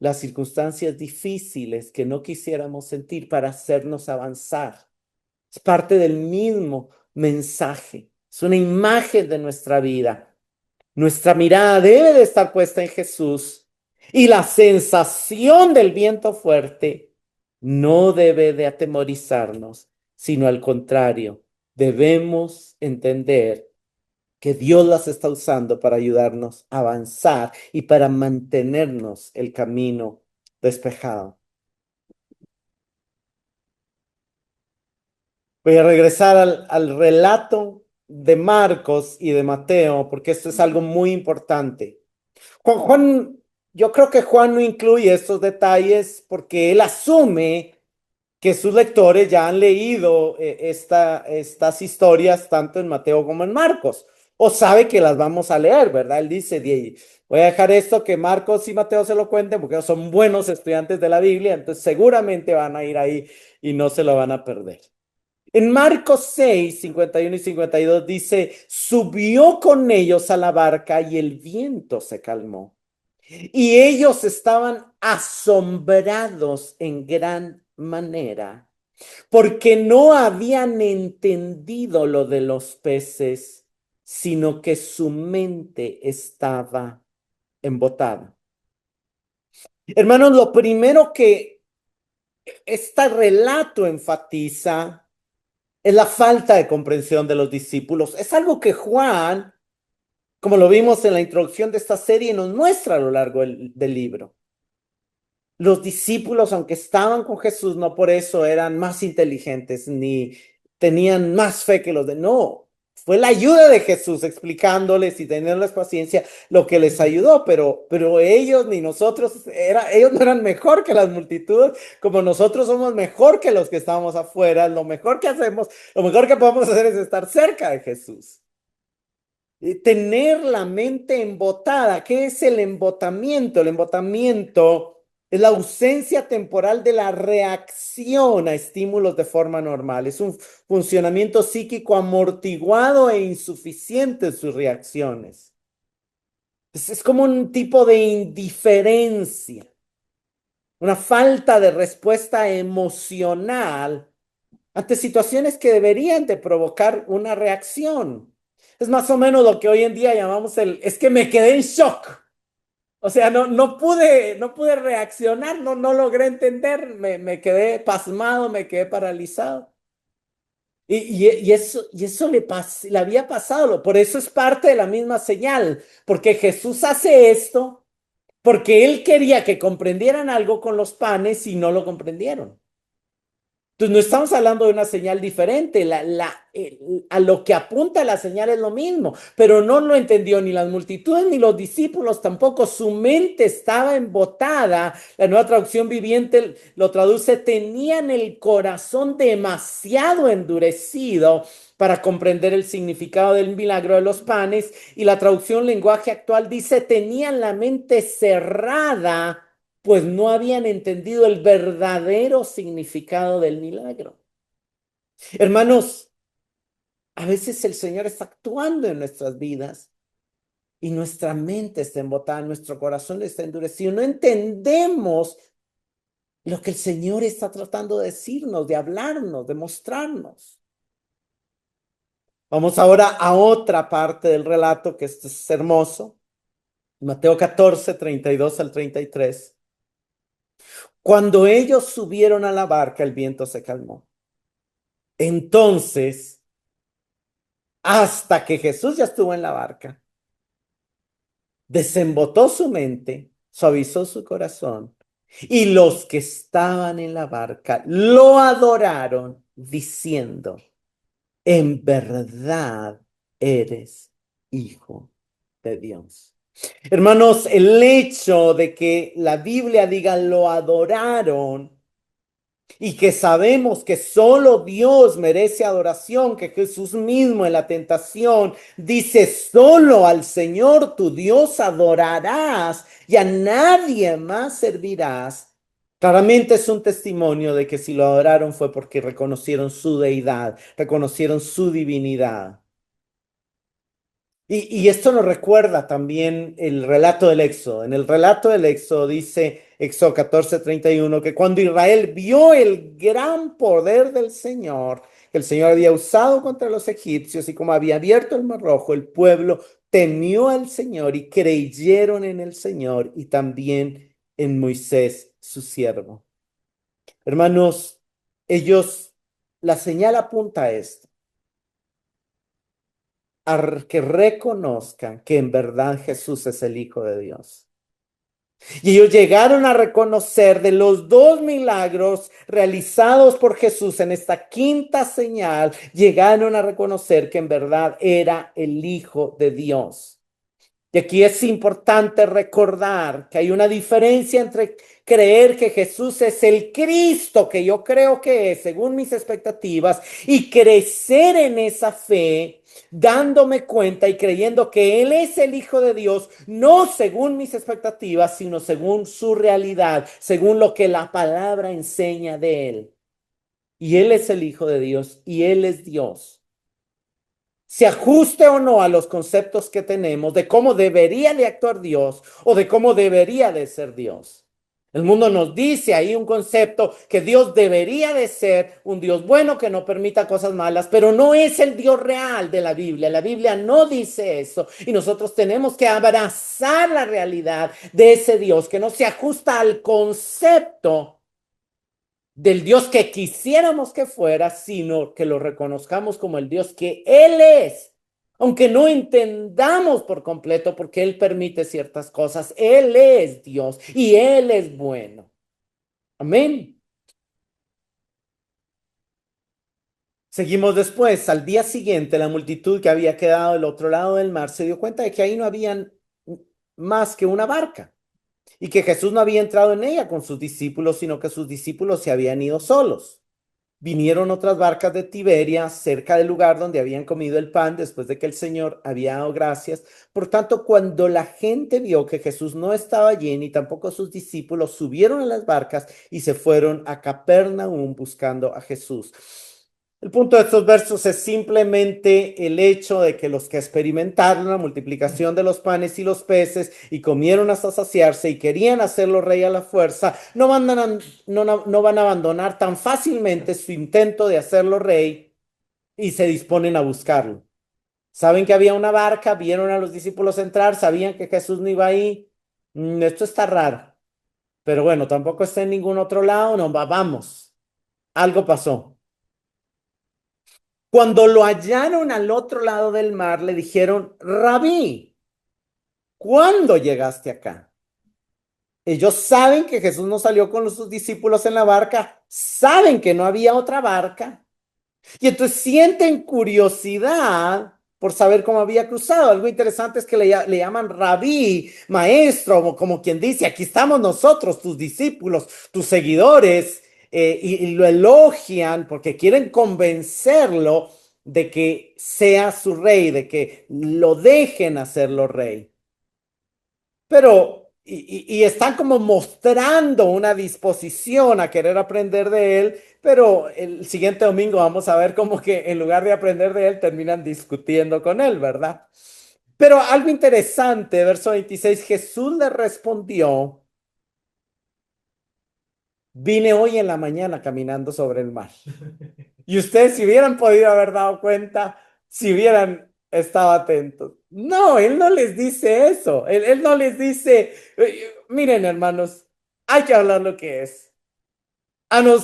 las circunstancias difíciles que no quisiéramos sentir para hacernos avanzar. Es parte del mismo mensaje, es una imagen de nuestra vida. Nuestra mirada debe de estar puesta en Jesús y la sensación del viento fuerte no debe de atemorizarnos, sino al contrario, debemos entender que Dios las está usando para ayudarnos a avanzar y para mantenernos el camino despejado. Voy a regresar al relato de Marcos y de Mateo, porque esto es algo muy importante. Yo creo que Juan no incluye estos detalles porque él asume que sus lectores ya han leído estas historias tanto en Mateo como en Marcos. o sabe que las vamos a leer, ¿verdad? Él dice, voy a dejar esto que Marcos y Mateo se lo cuenten porque ellos son buenos estudiantes de la Biblia, entonces seguramente van a ir ahí y no se lo van a perder. En Marcos 6, 51 y 52 dice, subió con ellos a la barca y el viento se calmó. Y ellos estaban asombrados en gran manera, porque no habían entendido lo de los peces, sino que su mente estaba embotada. Hermanos, lo primero que este relato enfatiza es la falta de comprensión de los discípulos. Es algo que Juan, como lo vimos en la introducción de esta serie, nos muestra a lo largo del libro. Los discípulos, aunque estaban con Jesús, no por eso eran más inteligentes ni tenían más fe que los de... No, fue la ayuda de Jesús explicándoles y teniéndoles paciencia lo que les ayudó, pero ellos ni nosotros, ellos no eran mejor que las multitudes, como nosotros somos mejor que los que estamos afuera. Lo mejor que hacemos, lo mejor que podemos hacer es estar cerca de Jesús. Tener la mente embotada. ¿Qué es el embotamiento? El embotamiento es la ausencia temporal de la reacción a estímulos de forma normal. Es un funcionamiento psíquico amortiguado e insuficiente en sus reacciones. Es como un tipo de indiferencia, una falta de respuesta emocional ante situaciones que deberían de provocar una reacción. Es más o menos lo que hoy en día llamamos es que me quedé en shock. O sea, no pude reaccionar, no logré entender, me quedé pasmado, me quedé paralizado. Y eso le había pasado, por eso es parte de la misma señal, porque Jesús hace esto, porque él quería que comprendieran algo con los panes y no lo comprendieron. Entonces, no estamos hablando de una señal diferente, a lo que apunta la señal es lo mismo, pero no lo entendió ni las multitudes ni los discípulos tampoco, su mente estaba embotada. La Nueva Traducción Viviente lo traduce, tenían el corazón demasiado endurecido para comprender el significado del milagro de los panes, y la traducción lenguaje actual dice, tenían la mente cerrada pues no habían entendido el verdadero significado del milagro. Hermanos, a veces el Señor está actuando en nuestras vidas y nuestra mente está embotada, nuestro corazón está endurecido. No entendemos lo que el Señor está tratando de decirnos, de hablarnos, de mostrarnos. Vamos ahora a otra parte del relato que esto es hermoso. Mateo 14, 32 al 33. Cuando ellos subieron a la barca, el viento se calmó. Entonces, hasta que Jesús ya estuvo en la barca, desembotó su mente, suavizó su corazón, y los que estaban en la barca lo adoraron diciendo, en verdad eres hijo de Dios. Hermanos, el hecho de que la Biblia diga lo adoraron y que sabemos que solo Dios merece adoración, que Jesús mismo en la tentación dice, solo al Señor tu Dios adorarás y a nadie más servirás. Claramente es un testimonio de que si lo adoraron fue porque reconocieron su deidad, reconocieron su divinidad. Y esto nos recuerda también el relato del Éxodo. En el relato del Éxodo dice Éxodo 14:31 que cuando Israel vio el gran poder del Señor, que el Señor había usado contra los egipcios y como había abierto el Mar Rojo, el pueblo temió al Señor y creyeron en el Señor y también en Moisés, su siervo. Hermanos, la señal apunta a esto, a que reconozcan que en verdad Jesús es el Hijo de Dios. Y ellos llegaron a reconocer de los dos milagros realizados por Jesús en esta quinta señal, llegaron a reconocer que en verdad era el Hijo de Dios. Y aquí es importante recordar que hay una diferencia entre creer que Jesús es el Cristo que yo creo que es, según mis expectativas, y crecer en esa fe, dándome cuenta y creyendo que Él es el Hijo de Dios, no según mis expectativas, sino según su realidad, según lo que la palabra enseña de Él. Y Él es el Hijo de Dios y Él es Dios. Se ajuste o no a los conceptos que tenemos de cómo debería de actuar Dios o de cómo debería de ser Dios. El mundo nos dice ahí un concepto que Dios debería de ser un Dios bueno que no permita cosas malas, pero no es el Dios real de la Biblia. La Biblia no dice eso y nosotros tenemos que abrazar la realidad de ese Dios que no se ajusta al concepto del Dios que quisiéramos que fuera, sino que lo reconozcamos como el Dios que Él es. Aunque no entendamos por completo por qué Él permite ciertas cosas, Él es Dios y Él es bueno. Amén. Seguimos después. Al día siguiente, la multitud que había quedado del otro lado del mar se dio cuenta de que ahí no habían más que una barca y que Jesús no había entrado en ella con sus discípulos, sino que sus discípulos se habían ido solos. Vinieron otras barcas de Tiberia cerca del lugar donde habían comido el pan después de que el Señor había dado gracias. Por tanto, cuando la gente vio que Jesús no estaba allí ni tampoco sus discípulos, subieron a las barcas y se fueron a Capernaum buscando a Jesús. El punto de estos versos es simplemente el hecho de que los que experimentaron la multiplicación de los panes y los peces y comieron hasta saciarse y querían hacerlo rey a la fuerza, no van a abandonar tan fácilmente su intento de hacerlo rey y se disponen a buscarlo. Saben que había una barca, vieron a los discípulos entrar, sabían que Jesús no iba ahí. Esto está raro, pero bueno, tampoco está en ningún otro lado, no, vamos, algo pasó. Cuando lo hallaron al otro lado del mar, le dijeron, Rabí, ¿cuándo llegaste acá? Ellos saben que Jesús no salió con sus discípulos en la barca, saben que no había otra barca, y entonces sienten curiosidad por saber cómo había cruzado. Algo interesante es que le llaman rabí, maestro, como quien dice, aquí estamos nosotros, tus discípulos, tus seguidores, y lo elogian porque quieren convencerlo de que sea su rey, de que lo dejen hacerlo rey. Pero, y están como mostrando una disposición a querer aprender de él, pero el siguiente domingo vamos a ver como que en lugar de aprender de él, terminan discutiendo con él, ¿verdad? Pero algo interesante, verso 26, Jesús le respondió, vine hoy en la mañana caminando sobre el mar. Y ustedes si hubieran podido haber dado cuenta, si hubieran estado atentos. No, él no les dice eso. Él no les dice, miren hermanos, hay que hablar lo que es.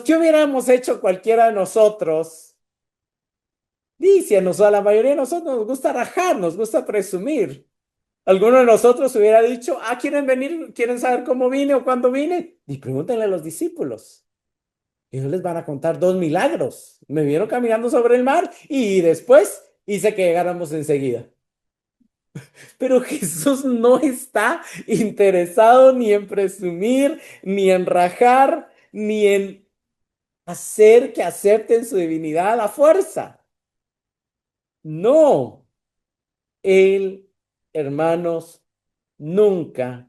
¿Qué hubiéramos hecho cualquiera de nosotros? Dice, a la mayoría de nosotros nos gusta rajar, nos gusta presumir. Alguno de nosotros hubiera dicho, ¿quieren venir? ¿Quieren saber cómo vine o cuándo vine? Y pregúntenle a los discípulos. Ellos les van a contar dos milagros. Me vieron caminando sobre el mar y después hice que llegáramos enseguida. Pero Jesús no está interesado ni en presumir, ni en rajar, ni en hacer que acepten su divinidad a la fuerza. No, Él, hermanos, nunca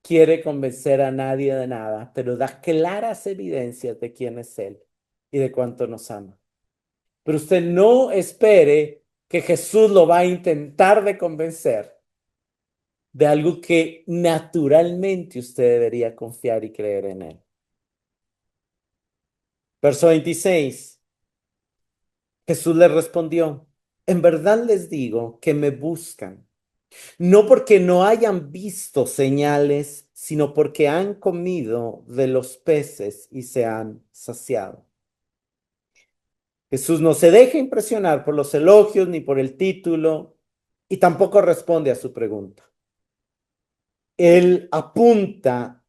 quiere convencer a nadie de nada, pero da claras evidencias de quién es Él y de cuánto nos ama. Pero usted no espere que Jesús lo va a intentar de convencer de algo que naturalmente usted debería confiar y creer en él. Verso 26. Jesús le respondió, en verdad les digo que me buscan, no porque no hayan visto señales, sino porque han comido de los peces y se han saciado. Jesús no se deja impresionar por los elogios ni por el título y tampoco responde a su pregunta. Él apunta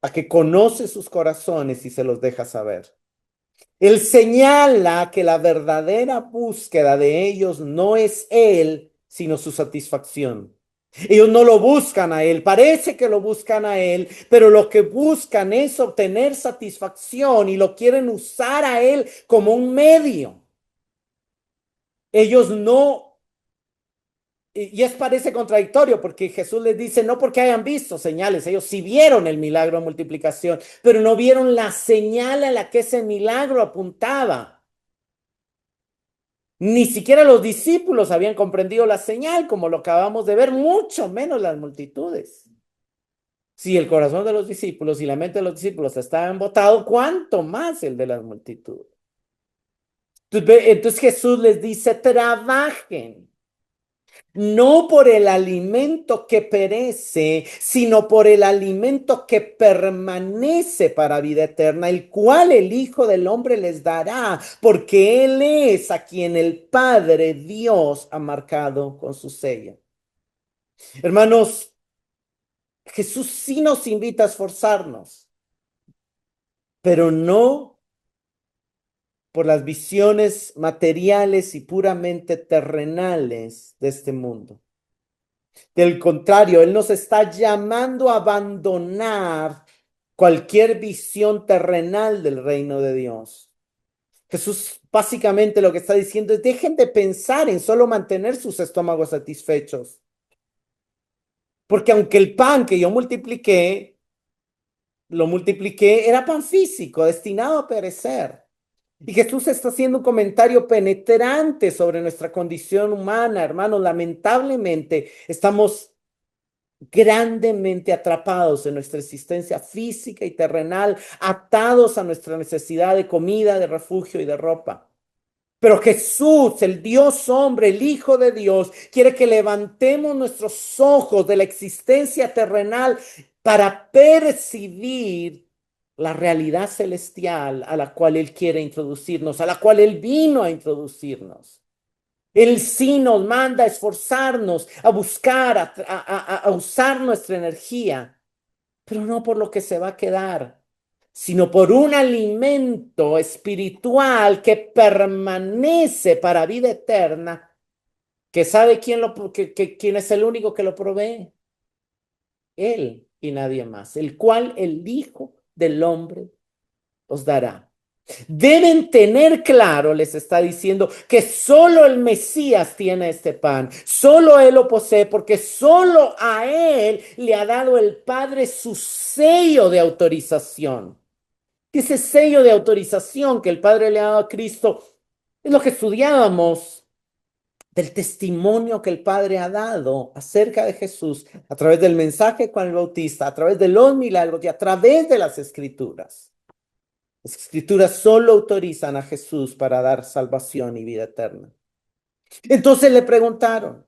a que conoce sus corazones y se los deja saber. Él señala que la verdadera búsqueda de ellos no es Él, sino su satisfacción. Ellos no lo buscan a Él, parece que lo buscan a Él, pero lo que buscan es obtener satisfacción y lo quieren usar a Él como un medio. Ellos no, y es parece contradictorio porque Jesús les dice, no porque hayan visto señales, ellos sí vieron el milagro de multiplicación, pero no vieron la señal a la que ese milagro apuntaba. Ni siquiera los discípulos habían comprendido la señal, como lo acabamos de ver, mucho menos las multitudes. Si el corazón de los discípulos y la mente de los discípulos estaban embotados, ¿cuánto más el de las multitudes? Entonces Jesús les dice, trabajen, no por el alimento que perece, sino por el alimento que permanece para vida eterna, el cual el Hijo del Hombre les dará, porque Él es a quien el Padre Dios ha marcado con su sello. Hermanos, Jesús sí nos invita a esforzarnos, pero no por las visiones materiales y puramente terrenales de este mundo. Del contrario, Él nos está llamando a abandonar cualquier visión terrenal del reino de Dios. Jesús básicamente lo que está diciendo es dejen de pensar en solo mantener sus estómagos satisfechos. Porque aunque el pan que yo multipliqué, era pan físico, destinado a perecer. Y Jesús está haciendo un comentario penetrante sobre nuestra condición humana, hermanos. Lamentablemente, estamos grandemente atrapados en nuestra existencia física y terrenal, atados a nuestra necesidad de comida, de refugio y de ropa. Pero Jesús, el Dios hombre, el Hijo de Dios, quiere que levantemos nuestros ojos de la existencia terrenal para percibir la realidad celestial a la cual Él quiere introducirnos, a la cual Él vino a introducirnos. Él sí nos manda a esforzarnos, a buscar, a usar nuestra energía, pero no por lo que se va a quedar, sino por un alimento espiritual que permanece para vida eterna, que sabe quién es el único que lo provee, Él y nadie más, el cual el Hijo del Hombre os dará. Deben tener claro, les está diciendo, que solo el Mesías tiene este pan, solo Él lo posee, porque solo a Él le ha dado el Padre su sello de autorización. Ese sello de autorización que el Padre le ha dado a Cristo es lo que estudiábamos del testimonio que el Padre ha dado acerca de Jesús a través del mensaje con el Bautista, a través de los milagros y a través de las Escrituras. Las Escrituras solo autorizan a Jesús para dar salvación y vida eterna. Entonces le preguntaron,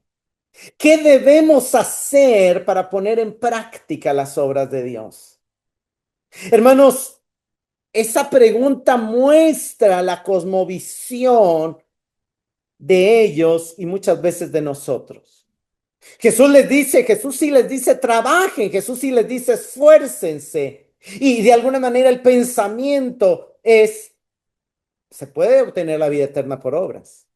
¿qué debemos hacer para poner en práctica las obras de Dios? Hermanos, esa pregunta muestra la cosmovisión de ellos y muchas veces de nosotros. Jesús sí les dice, trabajen, Jesús sí les dice, esfuércense. Y de alguna manera el pensamiento es, se puede obtener la vida eterna por obras.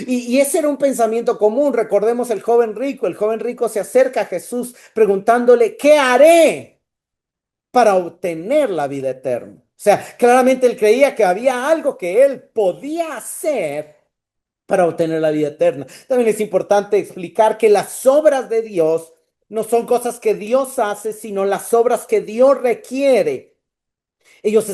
Y ese era un pensamiento común. Recordemos el joven rico. El joven rico se acerca a Jesús preguntándole, ¿qué haré para obtener la vida eterna? O sea, claramente él creía que había algo que él podía hacer para obtener la vida eterna. También es importante explicar que las obras de Dios no son cosas que Dios hace, sino las obras que Dios requiere. Ellos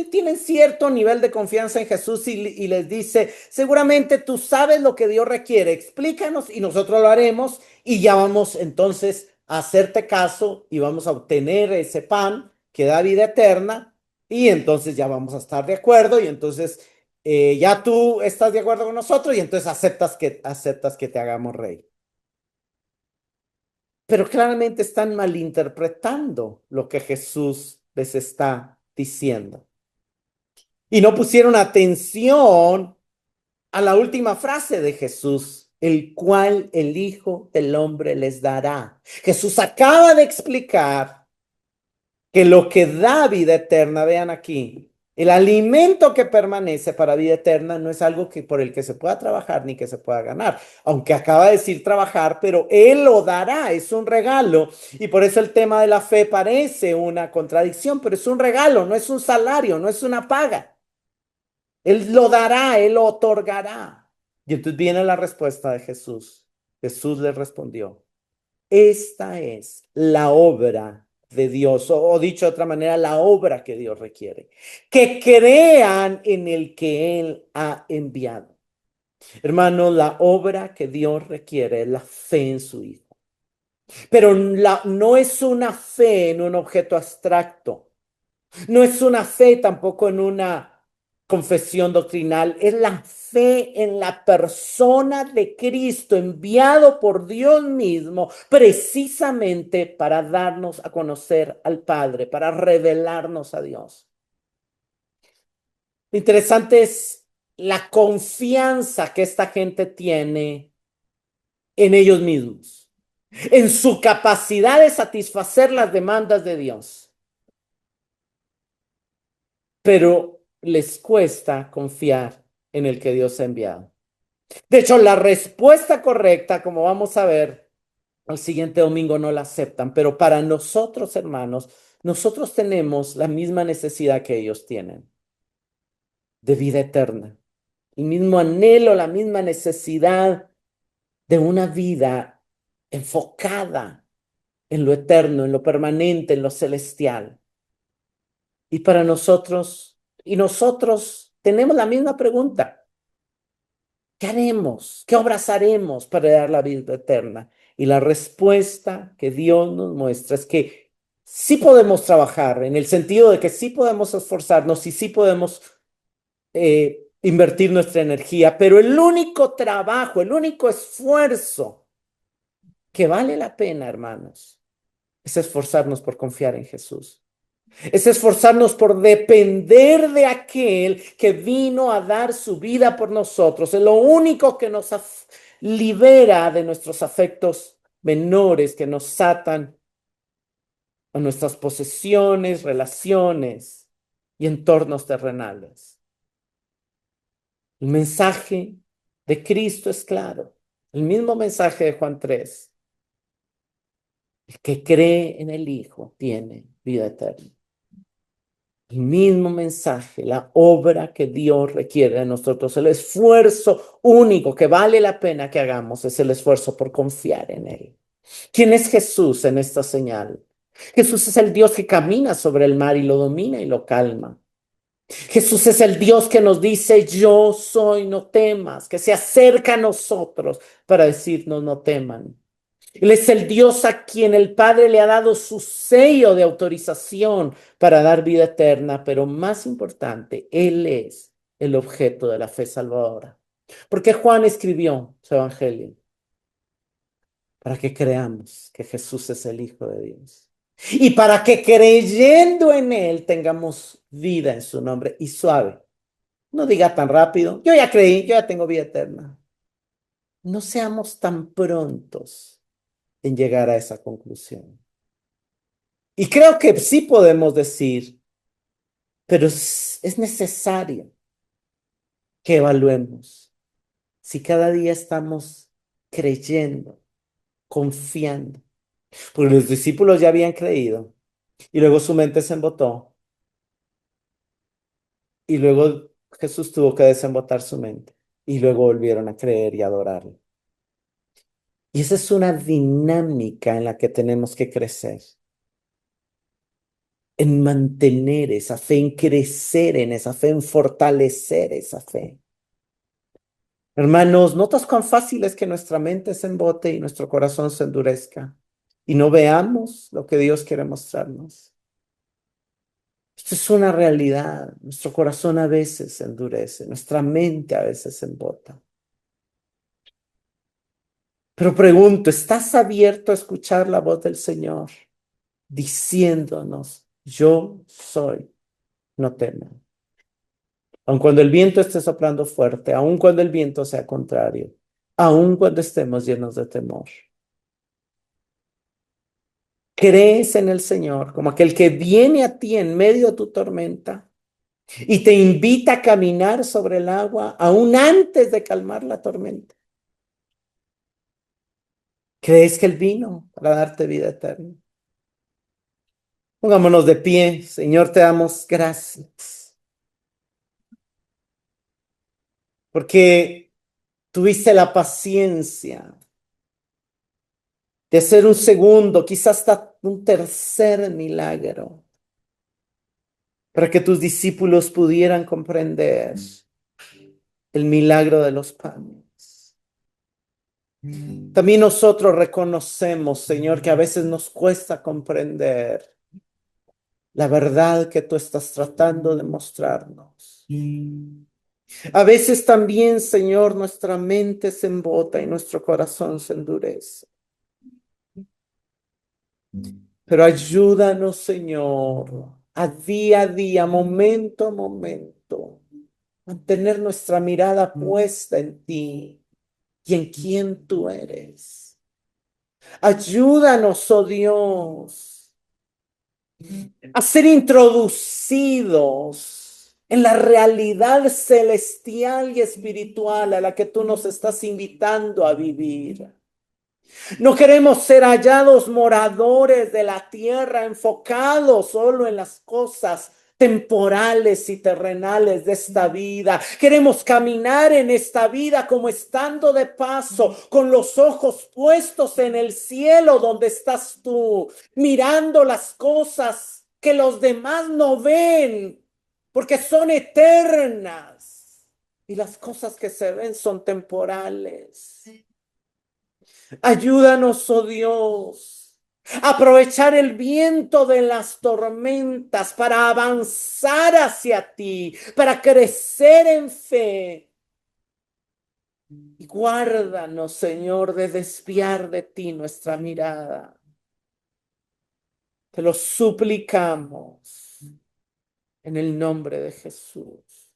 tienen cierto nivel de confianza en Jesús y les dice, seguramente tú sabes lo que Dios requiere, explícanos y nosotros lo haremos y ya vamos entonces a hacerte caso y vamos a obtener ese pan que da vida eterna y entonces ya vamos a estar de acuerdo y entonces ya tú estás de acuerdo con nosotros y entonces aceptas que te hagamos rey. Pero claramente están malinterpretando lo que Jesús les está diciendo. Y no pusieron atención a la última frase de Jesús, el cual el Hijo del Hombre les dará. Jesús acaba de explicar que lo que da vida eterna, vean aquí, El alimento que permanece para vida eterna no es algo que por el que se pueda trabajar ni que se pueda ganar, aunque acaba de decir trabajar, pero Él lo dará, es un regalo. Y por eso el tema de la fe parece una contradicción, pero es un regalo, no es un salario, no es una paga. Él lo dará, Él lo otorgará. Y entonces viene la respuesta de Jesús. Jesús le respondió, esta es la obra de Dios, o dicho de otra manera, la obra que Dios requiere, que crean en el que Él ha enviado. Hermano, la obra que Dios requiere es la fe en su Hijo. Pero no es una fe en un objeto abstracto. No es una fe tampoco en una confesión doctrinal, es la fe en la persona de Cristo enviado por Dios mismo precisamente para darnos a conocer al Padre, para revelarnos a Dios. Lo interesante es la confianza que esta gente tiene en ellos mismos, en su capacidad de satisfacer las demandas de Dios. Pero les cuesta confiar en el que Dios ha enviado. De hecho, la respuesta correcta, como vamos a ver, el siguiente domingo no la aceptan, pero para nosotros, hermanos, nosotros tenemos la misma necesidad que ellos tienen de vida eterna, el mismo anhelo, la misma necesidad de una vida enfocada en lo eterno, en lo permanente, en lo celestial. Y para nosotros, y nosotros tenemos la misma pregunta. ¿Qué haremos? ¿Qué obras haremos para dar la vida eterna? Y la respuesta que Dios nos muestra es que sí podemos trabajar, en el sentido de que sí podemos esforzarnos y sí podemos invertir nuestra energía, pero el único trabajo, el único esfuerzo que vale la pena, hermanos, es esforzarnos por confiar en Jesús. Es esforzarnos por depender de aquel que vino a dar su vida por nosotros. Es lo único que nos libera de nuestros afectos menores que nos atan a nuestras posesiones, relaciones y entornos terrenales. El mensaje de Cristo es claro. El mismo mensaje de Juan 3. El que cree en el Hijo tiene vida eterna. El mismo mensaje, la obra que Dios requiere de nosotros, el esfuerzo único que vale la pena que hagamos es el esfuerzo por confiar en Él. ¿Quién es Jesús en esta señal? Jesús es el Dios que camina sobre el mar y lo domina y lo calma. Jesús es el Dios que nos dice, yo soy, no temas, que se acerca a nosotros para decirnos, no teman. Él es el Dios a quien el Padre le ha dado su sello de autorización para dar vida eterna, pero más importante, Él es el objeto de la fe salvadora. Porque Juan escribió su evangelio para que creamos que Jesús es el Hijo de Dios y para que creyendo en Él tengamos vida en su nombre y suave. No diga tan rápido, yo ya creí, yo ya tengo vida eterna. No seamos tan prontos en llegar a esa conclusión. Y creo que sí podemos decir, pero es necesario que evaluemos si cada día estamos creyendo, confiando. Porque los discípulos ya habían creído y luego su mente se embotó y luego Jesús tuvo que desembotar su mente y luego volvieron a creer y adorarlo. Y esa es una dinámica en la que tenemos que crecer, en mantener esa fe, en crecer en esa fe, en fortalecer esa fe. Hermanos, ¿notas cuán fácil es que nuestra mente se embote y nuestro corazón se endurezca y no veamos lo que Dios quiere mostrarnos? Esto es una realidad. Nuestro corazón a veces se endurece, nuestra mente a veces se embota. Pero pregunto, ¿estás abierto a escuchar la voz del Señor diciéndonos, yo soy, no temas? Aun cuando el viento esté soplando fuerte, aun cuando el viento sea contrario, aun cuando estemos llenos de temor. ¿Crees en el Señor como aquel que viene a ti en medio de tu tormenta? y te invita a caminar sobre el agua aún antes de calmar la tormenta. ¿Crees que Él vino para darte vida eterna? Pongámonos de pie, Señor, te damos gracias, porque tuviste la paciencia de hacer un segundo, quizás hasta un tercer milagro, para que tus discípulos pudieran comprender el milagro de los panes. También nosotros reconocemos, Señor, que a veces nos cuesta comprender la verdad que tú estás tratando de mostrarnos. A veces también, Señor, nuestra mente se embota y nuestro corazón se endurece. Pero ayúdanos, Señor, a día, momento a momento, mantener nuestra mirada puesta en ti y en quién tú eres. Ayúdanos, oh Dios, a ser introducidos en la realidad celestial y espiritual a la que tú nos estás invitando a vivir. No queremos ser hallados moradores de la tierra, enfocados solo en las cosas temporales y terrenales de esta vida. Queremos caminar en esta vida como estando de paso, con los ojos puestos en el cielo donde estás tú, mirando las cosas que los demás no ven, porque son eternas. Y las cosas que se ven son temporales. Ayúdanos, oh Dios, a aprovechar el viento de las tormentas para avanzar hacia ti, para crecer en fe. Y guárdanos, Señor, de desviar de ti nuestra mirada. Te lo suplicamos en el nombre de Jesús.